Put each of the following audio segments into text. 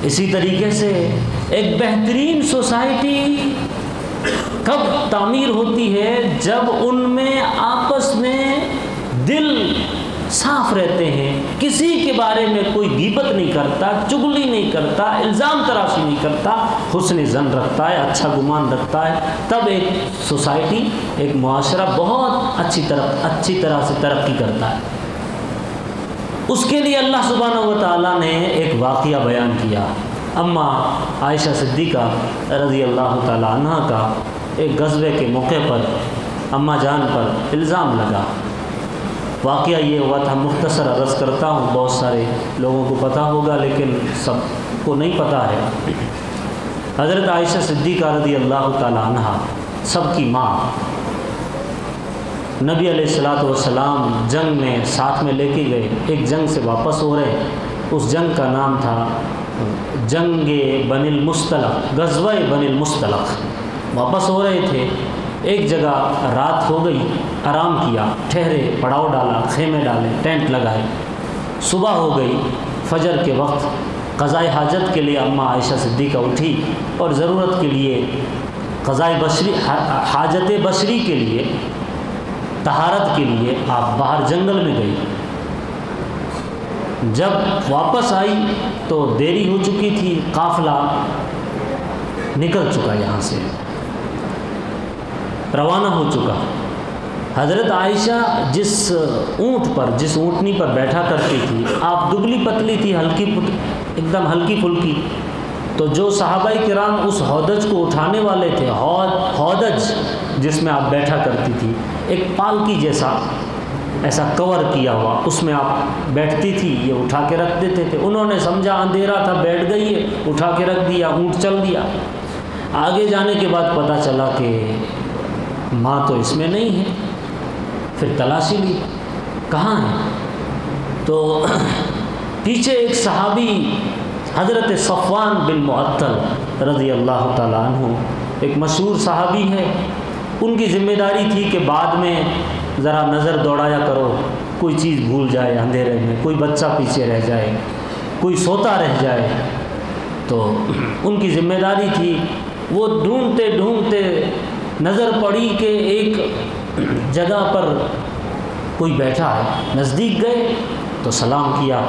اسی طریقے سے ایک بہترین سوسائٹی کب تعمیر ہوتی ہے؟ جب ان میں آپس میں دل صاف رہتے ہیں، کسی کے بارے میں کوئی غیبت نہیں کرتا، چغلی نہیں کرتا، الزام تراشی نہیں کرتا، حسن ظن رکھتا ہے، اچھا گمان رکھتا ہے، تب ایک سوسائٹی، ایک معاشرہ بہت اچھی طرح سے ترقی کرتا ہے۔ اس کے لیے اللہ سبحانہ و تعالیٰ نے ایک واقعہ بیان کیا۔ اماں عائشہ صدیقہ رضی اللہ تعالیٰ عنہ کا ایک غزوے کے موقع پر اماں جان پر الزام لگا۔ واقعہ یہ ہوا تھا، مختصر عرض کرتا ہوں، بہت سارے لوگوں کو پتہ ہوگا لیکن سب کو نہیں پتہ ہے۔ حضرت عائشہ صدیقہ رضی اللہ تعالیٰ عنہ سب کی ماں، نبی علیہ السلام جنگ میں ساتھ میں لے کے گئے، ایک جنگ سے واپس ہو رہے، اس جنگ کا نام تھا جنگ بنی المصطلق، غزوہ بنی المصطلق۔ واپس ہو رہے تھے، ایک جگہ رات ہو گئی، آرام کیا، ٹھہرے، پڑاؤ ڈالا، خیمے ڈالے، ٹینٹ لگائے۔ صبح ہو گئی، فجر کے وقت قضائے حاجت کے لیے اماں عائشہ صدیقہ اٹھی اور ضرورت کے لیے قضائے بشری، حاجت بشری کے لیے، طہارت کے لیے آپ باہر جنگل میں گئی۔ جب واپس آئی تو دیری ہو چکی تھی، قافلہ نکل چکا، یہاں سے روانہ ہو چکا۔ حضرت عائشہ جس اونٹنی پر بیٹھا کرتی تھی، آپ دبلی پتلی تھی، ایک دم ہلکی پھلکی، تو جو صحابہ کرام اس ہودج کو اٹھانے والے تھے، ہودج جس میں آپ بیٹھا کرتی تھی، ایک پالکی جیسا ایسا کور کیا ہوا، اس میں آپ بیٹھتی تھی، یہ اٹھا کے رکھ دیتے تھے۔ انہوں نے سمجھا اندھیرا تھا، بیٹھ گئی ہے، اٹھا کے رکھ دیا، اونٹ چل دیا۔ آگے جانے کے بعد پتہ چلا کہ ماں تو اس میں نہیں ہے، پھر تلاشی لی کہاں ہے، تو پیچھے ایک صحابی حضرت صفوان بن معطل رضی اللہ تعالیٰ عنہ، ایک مشہور صحابی ہے، ان کی ذمہ داری تھی کہ بعد میں ذرا نظر دوڑایا کرو، کوئی چیز بھول جائے اندھیرے میں، کوئی بچہ پیچھے رہ جائے، کوئی سوتا رہ جائے، تو ان کی ذمہ داری تھی۔ وہ ڈھونڈتے ڈھونڈتے نظر پڑی کہ ایک جگہ پر کوئی بیٹھا ہے، نزدیک گئے تو سلام کیا،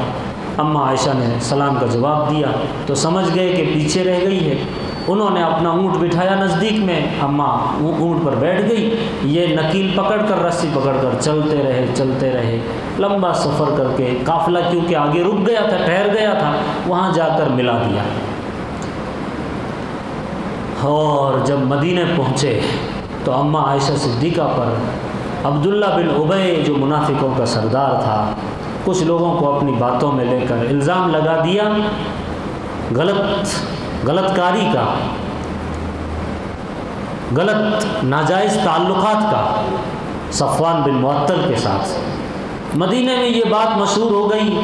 اماں عائشہ نے سلام کا جواب دیا تو سمجھ گئے کہ پیچھے رہ گئی ہے۔ انہوں نے اپنا اونٹ بٹھایا نزدیک میں، اماں اونٹ پر بیٹھ گئی، یہ نکیل پکڑ کر، رسی پکڑ کر چلتے رہے، لمبا سفر کر کے قافلہ کیونکہ آگے رک گیا تھا، ٹھہر گیا تھا، وہاں جا کر ملا دیا۔ اور جب مدینے پہنچے تو اماں عائشہ صدیقہ پر عبداللہ بن ابی جو منافقوں کا سردار تھا، کچھ لوگوں کو اپنی باتوں میں لے کر الزام لگا دیا غلط کاری کا، غلط ناجائز تعلقات کا صفوان بن معطل کے ساتھ۔ مدینے میں یہ بات مشہور ہو گئی،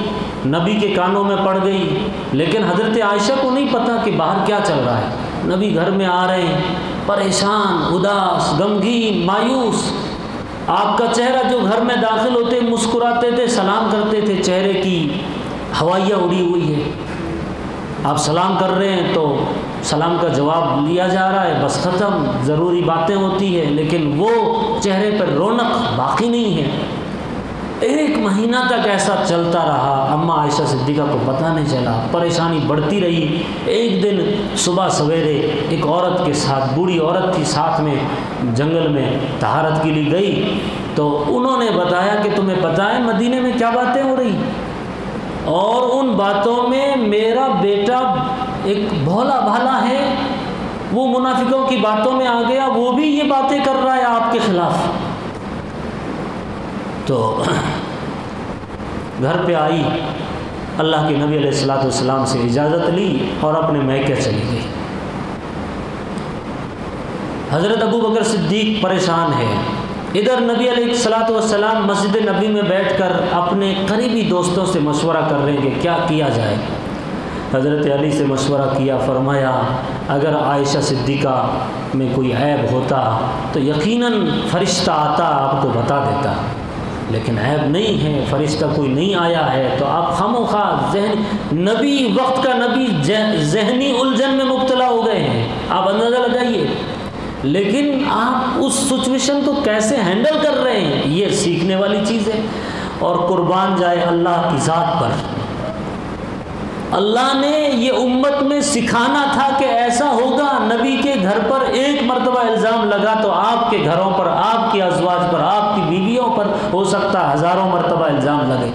نبی کے کانوں میں پڑ گئی، لیکن حضرت عائشہ کو نہیں پتہ کہ باہر کیا چل رہا ہے۔ نبی گھر میں آ رہے ہیں، پریشان، اداس، غمگین، مایوس۔ آپ کا چہرہ جو گھر میں داخل ہوتے مسکراتے تھے، سلام کرتے تھے، چہرے کی ہوائیاں اڑی ہوئی ہے۔ آپ سلام کر رہے ہیں تو سلام کا جواب لیا جا رہا ہے، بس ختم، ضروری باتیں ہوتی ہیں، لیکن وہ چہرے پر رونق باقی نہیں ہے۔ ایک مہینہ تک ایسا چلتا رہا، اماں عائشہ صدیقہ کو پتہ نہیں چلا، پریشانی بڑھتی رہی۔ ایک دن صبح سویرے ایک عورت کے ساتھ، بوڑھی عورت تھی ساتھ میں، جنگل میں طہارت کے لیے گئی، تو انہوں نے بتایا کہ تمہیں پتہ ہے مدینے میں کیا باتیں ہو رہی، اور ان باتوں میں میرا بیٹا ایک بھولا بھالا ہے، وہ منافقوں کی باتوں میں آ گیا، وہ بھی یہ باتیں کر رہا ہے آپ کے خلاف۔ تو گھر پہ آئی، اللہ کے نبی علیہ السلام سے اجازت لی اور اپنے میکے چلی گئی۔ حضرت ابو بکر صدیق پریشان ہے، ادھر نبی علیہ السلام مسجد نبی میں بیٹھ کر اپنے قریبی دوستوں سے مشورہ کر رہے ہیں کہ کیا کیا جائے۔ حضرت علی سے مشورہ کیا، فرمایا اگر عائشہ صدیقہ میں کوئی عیب ہوتا تو یقیناً فرشتہ آتا آپ کو بتا دیتا، لیکن عیب نہیں ہے، فرشتہ کوئی نہیں آیا ہے تو آپ خاموخواہ نبی، وقت کا نبی ذہنی الجھن میں مبتلا ہو گئے ہیں، آپ اندازہ لگائیے، لیکن آپ اس سچویشن کو کیسے ہینڈل کر رہے ہیں، یہ سیکھنے والی چیز ہے۔ اور قربان جائے اللہ کی ذات پر، اللہ نے یہ امت میں سکھانا تھا کہ ایسا ہوگا، نبی کے گھر پر ایک مرتبہ الزام لگا تو آپ کے گھروں پر، آپ کی ازواج پر، آپ کی بیویوں پر ہو سکتا ہے ہزاروں مرتبہ الزام لگے،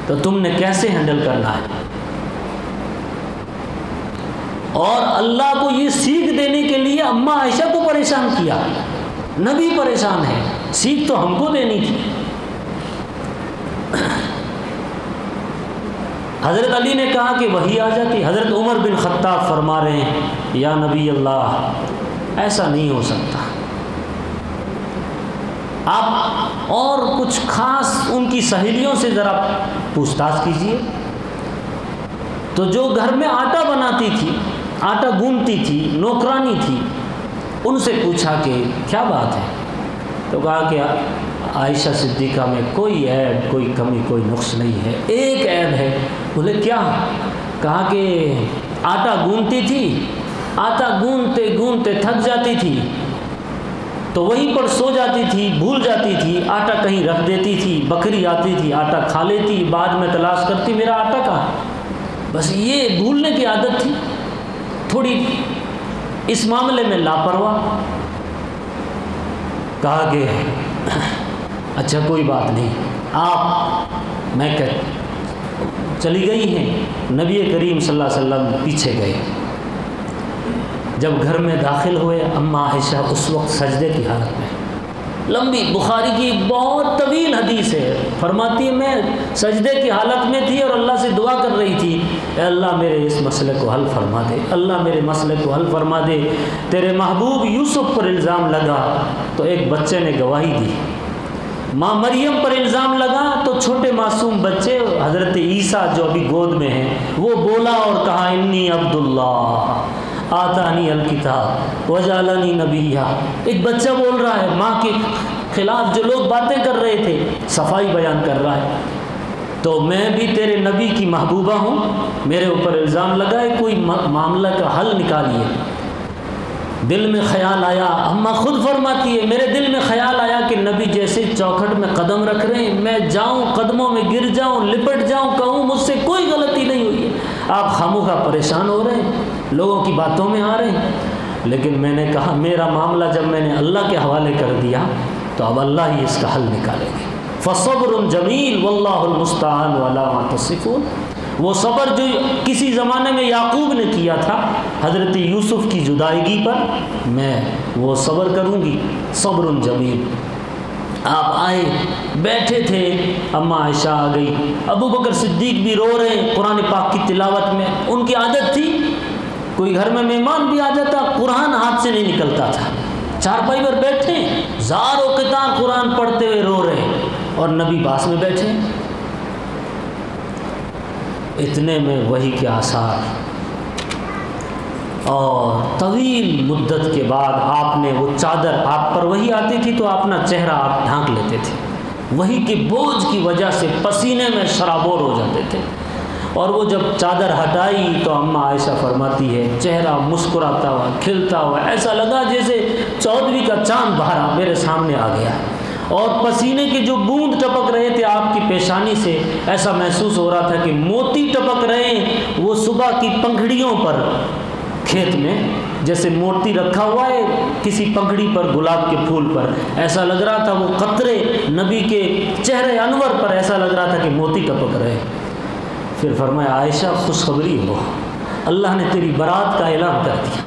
تو تم نے کیسے ہینڈل کرنا ہے؟ اور اللہ کو یہ سیکھ دینے کے لیے اماں عائشہ کو پریشان کیا، نبی پریشان ہے، سیکھ تو ہم کو دینی تھی۔ حضرت علی نے کہا کہ وحی آ جاتی، حضرت عمر بن خطاب فرما رہے ہیں یا نبی اللہ ایسا نہیں ہو سکتا، آپ اور کچھ خاص ان کی سہیلیوں سے ذرا پوچھ تاچھ کیجیے۔ تو جو گھر میں آٹا بناتی تھی، آٹا گوندتی تھی، نوکرانی تھی، ان سے پوچھا کہ کیا بات ہے؟ تو کہا کہ عائشہ صدیقہ میں کوئی عیب، کوئی کمی، کوئی نقص نہیں ہے، ایک عیب ہے۔ بولے کیا؟ کہا کہ آٹا گوندتی تھی، آٹا گوندتے گوندتے تھک جاتی تھی تو وہیں پر سو جاتی تھی، بھول جاتی تھی، آٹا کہیں رکھ دیتی تھی، بکری آتی تھی آٹا کھا لیتی، بعد میں تلاش کرتی میرا آٹا کہاں ہے، بس یہ بھولنے کی عادت تھی، تھوڑی اس معاملے میں لاپرواہ۔ کہا کہ اچھا کوئی بات نہیں، آپ میں کہ چلی گئی ہیں۔ نبی کریم صلی اللہ علیہ وسلم پیچھے گئے، جب گھر میں داخل ہوئے اماں عائشہ اس وقت سجدے کی حالت میں، لمبی بخاری کی بہت طویل حدیث ہے، فرماتی ہے میں سجدے کی حالت میں تھی اور اللہ سے دعا کر رہی تھی، اے اللہ میرے اس مسئلے کو حل فرما دے، اللہ میرے مسئلے کو حل فرما دے، تیرے محبوب یوسف پر الزام لگا تو ایک بچے نے گواہی دی، ماں مریم پر الزام لگا تو چھوٹے معصوم بچے حضرت عیسیٰ جو ابھی گود میں ہیں وہ بولا اور کہا انی عبداللہ آتانی الکتاب وجعلنی نبیہ، ایک بچہ بول رہا ہے، ماں کے خلاف جو لوگ باتیں کر رہے تھے صفائی بیان کر رہا ہے، تو میں بھی تیرے نبی کی محبوبہ ہوں، میرے اوپر الزام لگائے، کوئی معاملہ کا حل نکالیے۔ دل میں خیال آیا، اماں خود فرماتی ہے میرے دل میں خیال آیا کہ نبی جیسے چوکھٹ میں قدم رکھ رہے ہیں، میں جاؤں قدموں میں گر جاؤں، لپٹ جاؤں، کہوں مجھ سے کوئی غلطی نہیں ہوئی ہے، آپ خاموخواہ پریشان ہو رہے ہیں، لوگوں کی باتوں میں آ رہے ہیں، لیکن میں نے کہا میرا معاملہ جب میں نے اللہ کے حوالے کر دیا تو اب اللہ ہی اس کا حل نکالے گے۔ فصبر جمیل واللہ المستعان علی ما تصفون، وہ صبر جو کسی زمانے میں یعقوب نے کیا تھا حضرت یوسف کی جدائیگی پر، میں وہ صبر کروں گی، صبر جمیل۔ آپ آئے بیٹھے تھے، اماں عائشہ آ گئی، ابو بکر صدیق بھی رو رہے ہیں قرآن پاک کی تلاوت میں، ان کی عادت تھی کوئی گھر میں مہمان بھی آ جاتا قرآن ہاتھ سے نہیں نکلتا تھا، چارپائی پر بیٹھے زار و قطار قرآن پڑھتے ہوئے رو رہے اور نبی پاس میں بیٹھے، اتنے میں وحی کے آثار، اور طویل مدت کے بعد آپ نے وہ چادر، آپ پر وحی آتی تھی تو اپنا چہرہ آپ ڈھانک لیتے تھے، وحی کے بوجھ کی وجہ سے پسینے میں شرابور ہو جاتے تھے، اور وہ جب چادر ہٹائی تو اماں عائشہ فرماتی ہے چہرہ مسکراتا ہوا، کھلتا ہوا، ایسا لگا جیسے 14ویں کا چاند بہرا میرے سامنے آ گیا، اور پسینے کے جو بوند ٹپک رہے تھے آپ کی پیشانی سے، ایسا محسوس ہو رہا تھا کہ موتی ٹپک رہے ہیں، وہ صبح کی پنکھڑیوں پر کھیت میں جیسے موتی رکھا ہوا ہے کسی پگڑی پر، گلاب کے پھول پر، ایسا لگ رہا تھا وہ قطرے نبی کے چہرے انور پر، ایسا لگ رہا تھا کہ موتی ٹپک رہے۔ پھر فرمایا عائشہ خوشخبری ہو، اللہ نے تیری برات کا اعلان کر دیا۔